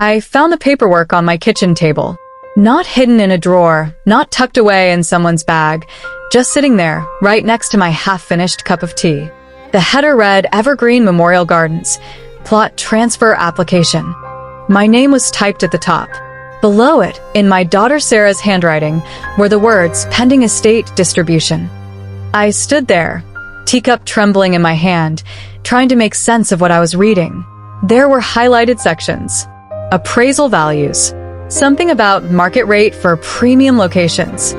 I found the paperwork on my kitchen table. Not hidden in a drawer, not tucked away in someone's bag, just sitting there, right next to my half-finished cup of tea. The header read Evergreen Memorial Gardens, plot transfer application. My name was typed at the top. Below it, in my daughter Sarah's handwriting, were the words pending estate distribution. I stood there, teacup trembling in my hand, trying to make sense of what I was reading. There were highlighted sections. Appraisal values. Something about market rate for premium locations.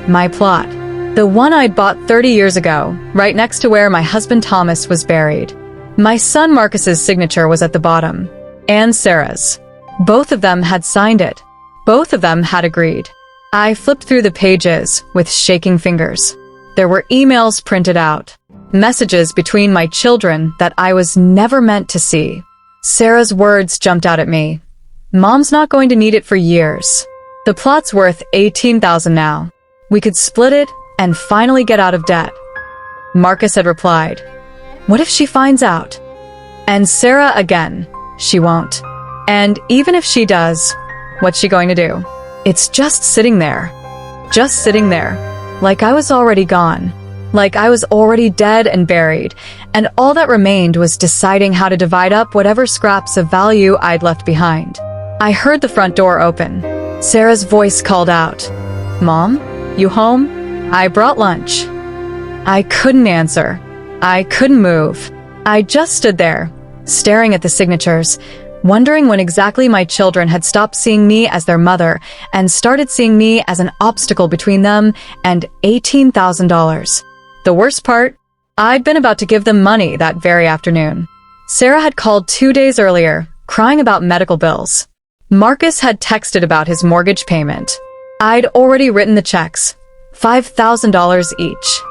My plot. The one I'd bought 30 years ago, right next to where my husband Thomas was buried. My son Marcus's signature was at the bottom. And Sarah's. Both of them had signed it. Both of them had agreed. I flipped through the pages with shaking fingers. There were emails printed out. Messages between my children that I was never meant to see. Sarah's words jumped out at me. Mom's not going to need it for years. The plot's worth $18,000 now. We could split it and finally get out of debt. Marcus had replied, "What if she finds out?" And Sarah again, "She won't. And even if she does, what's she going to do?" It's just sitting there. Just sitting there. Like I was already gone. Like I was already dead and buried, and all that remained was deciding how to divide up whatever scraps of value I'd left behind. I heard the front door open. Sarah's voice called out, "Mom, you home? I brought lunch." I couldn't answer. I couldn't move. I just stood there, staring at the signatures, wondering when exactly my children had stopped seeing me as their mother and started seeing me as an obstacle between them and $18,000. The worst part, I'd been about to give them money that very afternoon. Sarah had called 2 days earlier, crying about medical bills. Marcus had texted about his mortgage payment. I'd already written the checks, $5,000 each.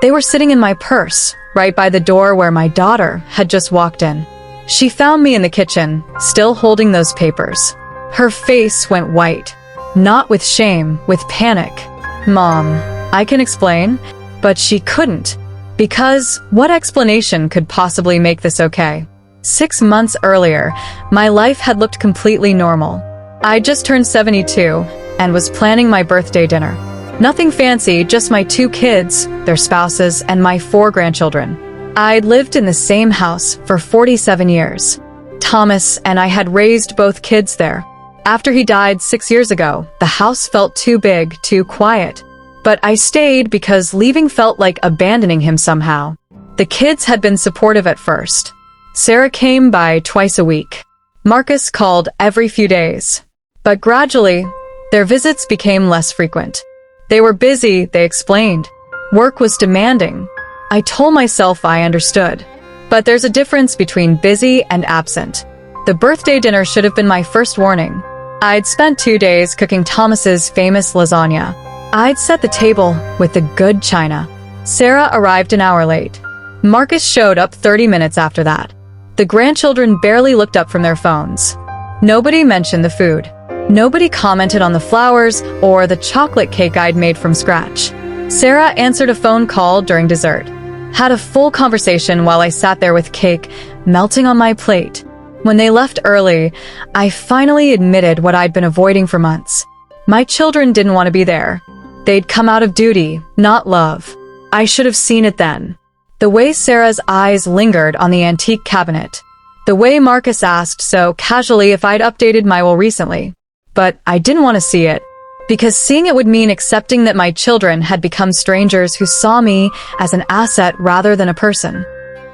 They were sitting in my purse, right by the door where my daughter had just walked in. She found me in the kitchen, still holding those papers. Her face went white. Not with shame, with panic. "Mom, I can explain," but she couldn't. Because what explanation could possibly make this okay? 6 months earlier, my life had looked completely normal. I just turned 72 and was planning my birthday dinner. Nothing fancy, just my 2 kids, their spouses, and my 4 grandchildren. I'd lived in the same house for 47 years. Thomas and I had raised both kids there. After he died 6 years ago, the house felt too big, too quiet. But I stayed because leaving felt like abandoning him somehow. The kids had been supportive at first. Sarah came by twice a week. Marcus called every few days. But gradually, their visits became less frequent. They were busy, they explained. Work was demanding. I told myself I understood. But there's a difference between busy and absent. The birthday dinner should have been my first warning. I'd spent 2 days cooking Thomas's famous lasagna. I'd set the table with the good china. Sarah arrived an hour late. Marcus showed up 30 minutes after that. The grandchildren barely looked up from their phones. Nobody mentioned the food. Nobody commented on the flowers or the chocolate cake I'd made from scratch. Sarah answered a phone call during dessert. Had a full conversation while I sat there with cake melting on my plate. When they left early, I finally admitted what I'd been avoiding for months. My children didn't want to be there. They'd come out of duty, not love. I should have seen it then. The way Sarah's eyes lingered on the antique cabinet. The way Marcus asked so casually if I'd updated my will recently. But I didn't want to see it, because seeing it would mean accepting that my children had become strangers who saw me as an asset rather than a person.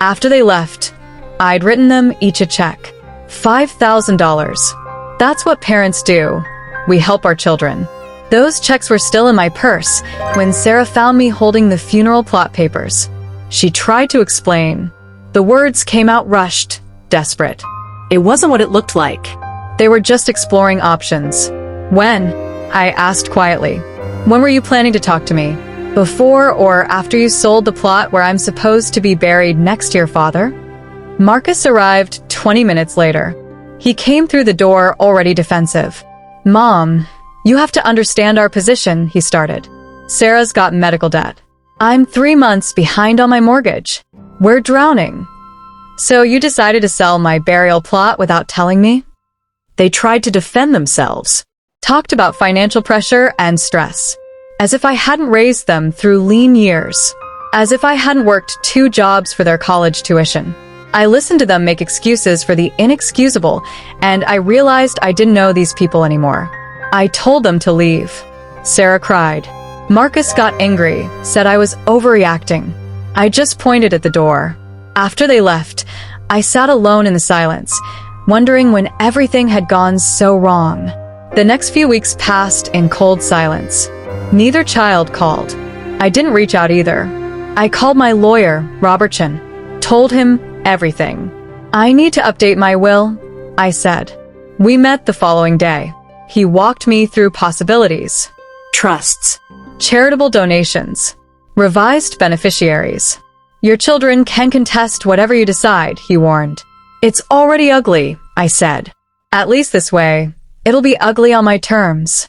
After they left, I'd written them each a check. $5,000. That's what parents do. We help our children. Those checks were still in my purse when Sarah found me holding the funeral plot papers. She tried to explain. The words came out rushed, desperate. It wasn't what it looked like. They were just exploring options. When? I asked quietly. When were you planning to talk to me? Before or after you sold the plot where I'm supposed to be buried next to your father? Marcus arrived 20 minutes later. He came through the door already defensive. "Mom, you have to understand our position," he started. "Sarah's got medical debt. I'm 3 months behind on my mortgage. We're drowning. So you decided to sell my burial plot without telling me?" They tried to defend themselves. Talked about financial pressure and stress. As if I hadn't raised them through lean years. As if I hadn't worked 2 jobs for their college tuition. I listened to them make excuses for the inexcusable, and I realized I didn't know these people anymore. I told them to leave. Sarah cried. Marcus got angry, said I was overreacting. I just pointed at the door. After they left, I sat alone in the silence, wondering when everything had gone so wrong. The next few weeks passed in cold silence. Neither child called. I didn't reach out either. I called my lawyer, Robertson, told him everything. I need to update my will, I said. We met the following day. He walked me through possibilities. Trusts. Charitable donations. Revised beneficiaries. Your children can contest whatever you decide, he warned. It's already ugly, I said. At least this way, it'll be ugly on my terms.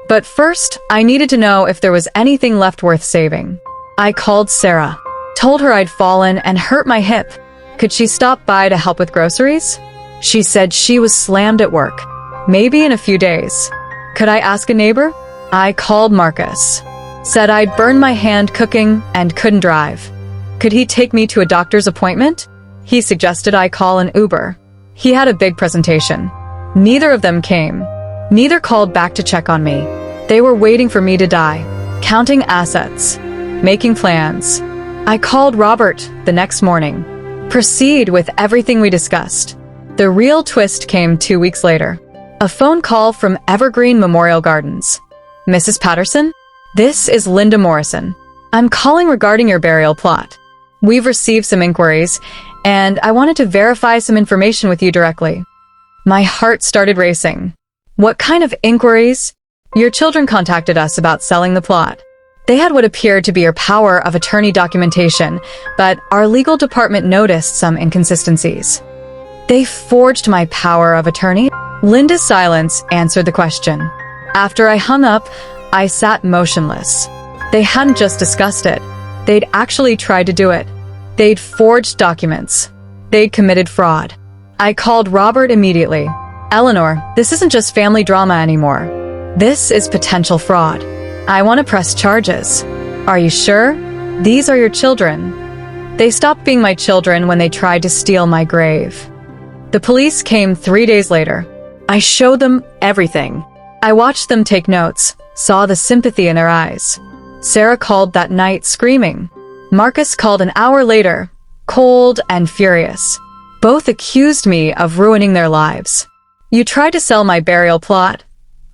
But first, I needed to know if there was anything left worth saving. I called Sarah. Told her I'd fallen and hurt my hip. Could she stop by to help with groceries? She said she was slammed at work. Maybe in a few days. Could I ask a neighbor? I called Marcus. Said I'd burned my hand cooking and couldn't drive. Could he take me to a doctor's appointment? He suggested I call an Uber. He had a big presentation. Neither of them came. Neither called back to check on me. They were waiting for me to die, counting assets, making plans. I called Robert the next morning. Proceed with everything we discussed. The real twist came 2 weeks later. A phone call from Evergreen Memorial Gardens. Mrs. Patterson? This is Linda Morrison. I'm calling regarding your burial plot. We've received some inquiries, and I wanted to verify some information with you directly. My heart started racing. What kind of inquiries? Your children contacted us about selling the plot. They had what appeared to be your power of attorney documentation, but our legal department noticed some inconsistencies. They forged my power of attorney? Linda's silence answered the question. After I hung up, I sat motionless. They hadn't just discussed it. They'd actually tried to do it. They'd forged documents. They'd committed fraud. I called Robert immediately. Eleanor, this isn't just family drama anymore. This is potential fraud. I want to press charges. Are you sure? These are your children. They stopped being my children when they tried to steal my grave. The police came 3 days later. I showed them everything. I watched them take notes, saw the sympathy in their eyes. Sarah called that night screaming. Marcus called an hour later, cold and furious. Both accused me of ruining their lives. You tried to sell my burial plot,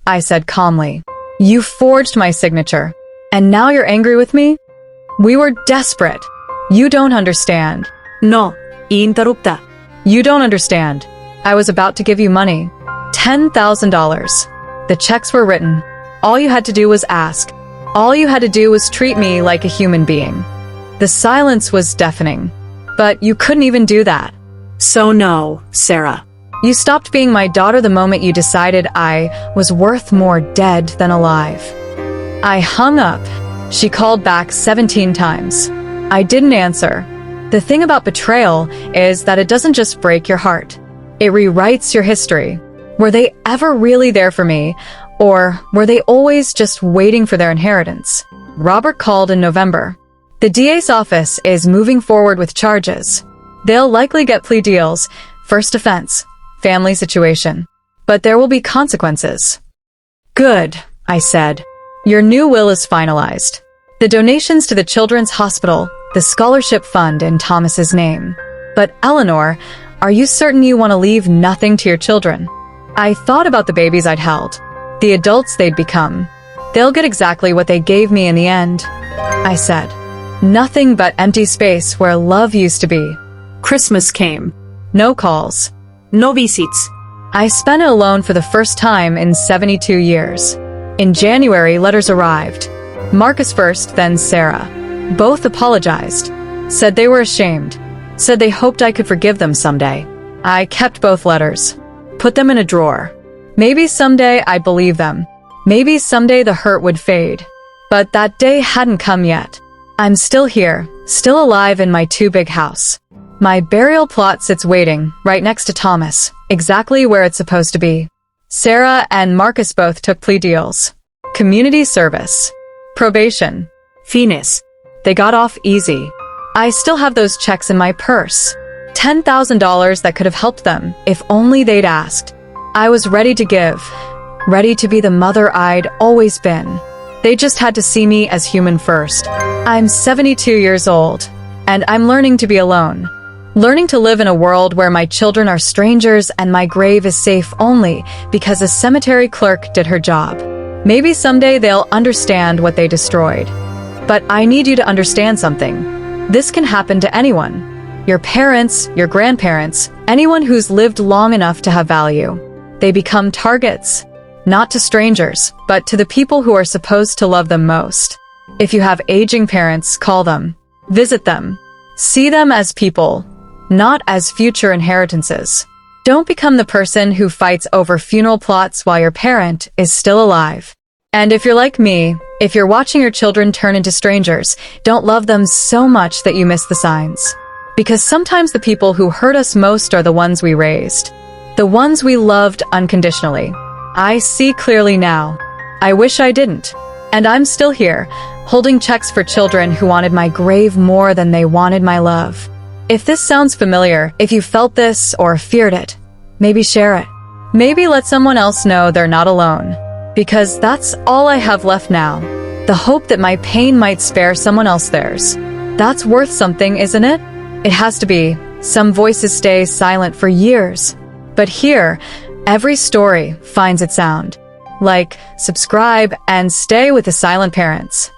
I said calmly. You forged my signature, and now you're angry with me? We were desperate. You don't understand. No, interrupta. You don't understand. I was about to give you money. $10,000. The checks were written. All you had to do was ask. All you had to do was treat me like a human being. The silence was deafening. But you couldn't even do that. So no, Sarah. You stopped being my daughter the moment you decided I was worth more dead than alive. I hung up. She called back 17 times. I didn't answer. The thing about betrayal is that it doesn't just break your heart. It rewrites your history. Were they ever really there for me, or were they always just waiting for their inheritance? Robert called in November. The DA's office is moving forward with charges. They'll likely get plea deals, first offense, family situation. But there will be consequences. Good, I said. Your new will is finalized. The donations to the Children's Hospital, the scholarship fund in Thomas's name. But Eleanor, are you certain you want to leave nothing to your children? I thought about the babies I'd held, the adults they'd become. They'll get exactly what they gave me in the end, I said. Nothing but empty space where love used to be. Christmas came. No calls. No visits. I spent it alone for the first time in 72 years. In January, letters arrived. Marcus first, then Sarah. Both apologized. Said they were ashamed. Said they hoped I could forgive them someday. I kept both letters. Put them in a drawer. Maybe someday I'd believe them. Maybe someday the hurt would fade. But that day hadn't come yet. I'm still here, still alive in my too big house. My burial plot sits waiting, right next to Thomas, exactly where it's supposed to be. Sarah and Marcus both took plea deals. Community service. Probation. Finis. They got off easy. I still have those checks in my purse. $10,000 that could have helped them if only they'd asked. I was ready to give. Ready to be the mother I'd always been. They just had to see me as human first. I'm 72 years old, and I'm learning to be alone. Learning to live in a world where my children are strangers and my grave is safe only because a cemetery clerk did her job. Maybe someday they'll understand what they destroyed. But I need you to understand something. This can happen to anyone. Your parents, your grandparents, anyone who's lived long enough to have value. They become targets. Not to strangers, but to the people who are supposed to love them most. If you have aging parents, call them. Visit them. See them as people, not as future inheritances. Don't become the person who fights over funeral plots while your parent is still alive. And if you're like me, if you're watching your children turn into strangers, don't love them so much that you miss the signs. Because sometimes the people who hurt us most are the ones we raised. The ones we loved unconditionally. I see clearly now. I wish I didn't. And I'm still here, holding checks for children who wanted my grave more than they wanted my love. If this sounds familiar, if you felt this or feared it, maybe share it. Maybe let someone else know they're not alone. Because that's all I have left now. The hope that my pain might spare someone else theirs. That's worth something, isn't it? It has to be. Some voices stay silent for years. But here, every story finds its sound. Like, subscribe, and stay with the silent parents.